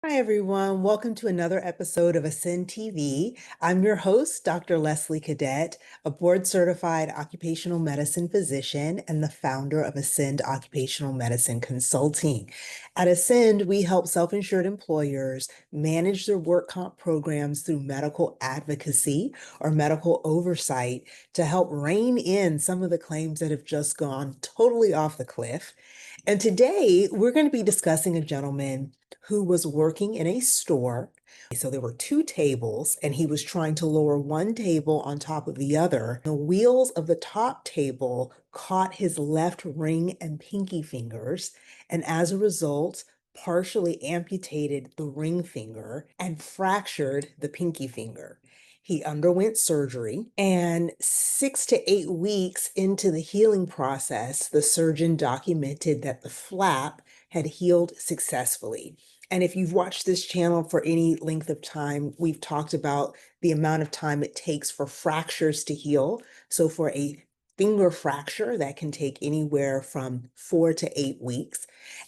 Hi, everyone. Welcome to another episode of ASCEND TV. I'm your host, Dr. Leslie Cadet, a board certified occupational medicine physician and the founder of ASCEND Occupational Medicine Consulting. At ASCEND, we help self insured employers manage their work comp programs through medical advocacy or medical oversight to help rein in some of the claims that have just gone totally off the cliff. And today, we're going to be discussing a gentleman who was working in a store. So there were two tables, and he was trying to lower one table on top of the other. The wheels of the top table caught his left ring and pinky fingers, and as a result, partially amputated the ring finger and fractured the pinky finger. He underwent surgery, and 6 to 8 weeks into the healing process, the surgeon documented that the flap had healed successfully. And if you've watched this channel for any length of time, we've talked about the amount of time it takes for fractures to heal. So for a finger fracture, that can take anywhere from 4 to 8 weeks.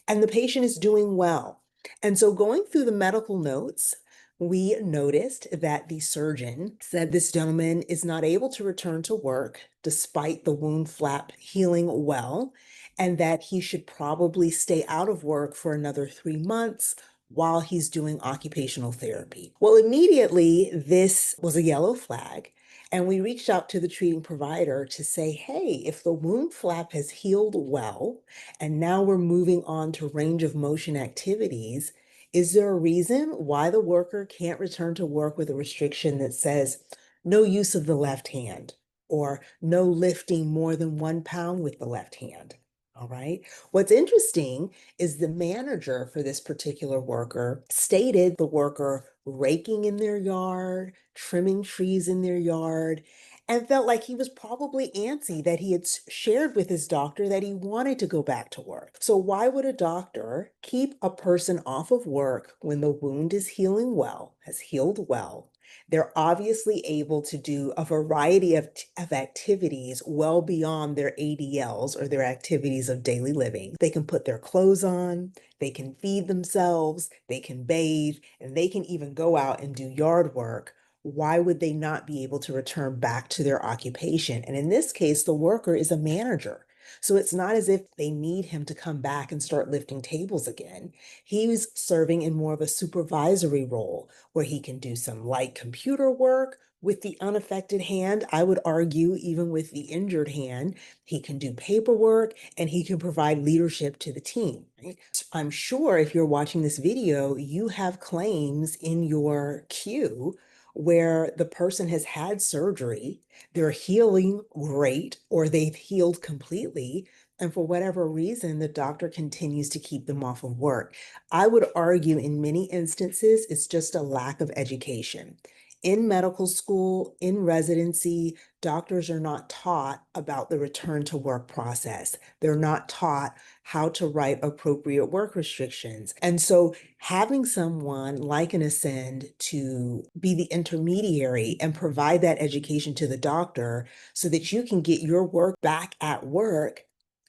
And the patient is doing well. And so going through the medical notes, we noticed that the surgeon said this gentleman is not able to return to work despite the wound flap healing well, and that he should probably stay out of work for another 3 months while he's doing occupational therapy. Well, immediately, this was a yellow flag. And we reached out to the treating provider to say, hey, if the wound flap has healed well, and now we're moving on to range of motion activities, is there a reason why the worker can't return to work with a restriction that says no use of the left hand or no lifting more than 1 pound with the left hand? All right. What's interesting is the manager for this particular worker stated the worker raking in their yard, trimming trees in their yard, and felt like he was probably antsy that he had shared with his doctor that he wanted to go back to work. So why would a doctor keep a person off of work when the wound is healing well, has healed well? They're obviously able to do a variety of activities well beyond their ADLs or their activities of daily living. They can put their clothes on, they can feed themselves, they can bathe, and they can even go out and do yard work. Why would they not be able to return back to their occupation? And in this case, the worker is a manager. So it's not as if they need him to come back and start lifting tables again. He's serving in more of a supervisory role where he can do some light computer work with the unaffected hand. I would argue, even with the injured hand, he can do paperwork and he can provide leadership to the team. Right? I'm sure if you're watching this video, you have claims in your queue where the person has had surgery, they're healing great, or they've healed completely. And for whatever reason, the doctor continues to keep them off of work. I would argue in many instances, it's just a lack of education. In medical school, in residency, doctors are not taught about the return to work process. They're not taught how to write appropriate work restrictions. And so having someone like an ASCEND to be the intermediary and provide that education to the doctor so that you can get your work back at work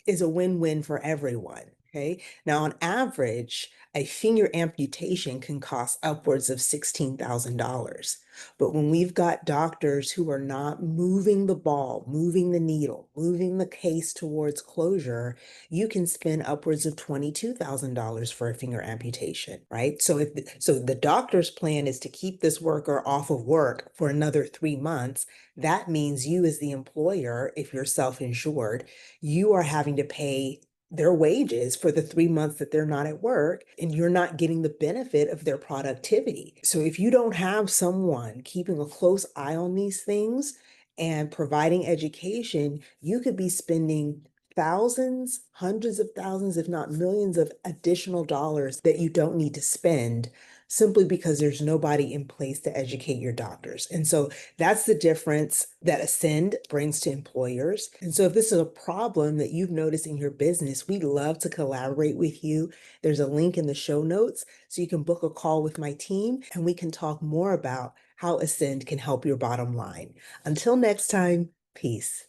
is a win-win for everyone. Okay. Now, on average, a finger amputation can cost upwards of $16,000. But when we've got doctors who are not moving the ball, moving the needle, moving the case towards closure, you can spend upwards of $22,000 for a finger amputation, right? So the doctor's plan is to keep this worker off of work for another 3 months. That means you, as the employer, if you're self-insured, you are having to pay their wages for the 3 months that they're not at work, and you're not getting the benefit of their productivity. So if you don't have someone keeping a close eye on these things and providing education, you could be spending thousands, hundreds of thousands, if not millions of additional dollars that you don't need to spend simply because there's nobody in place to educate your doctors. And so that's the difference that ASCEND brings to employers. And so if this is a problem that you've noticed in your business, we'd love to collaborate with you. There's a link in the show notes so you can book a call with my team and we can talk more about how ASCEND can help your bottom line. Until next time, peace.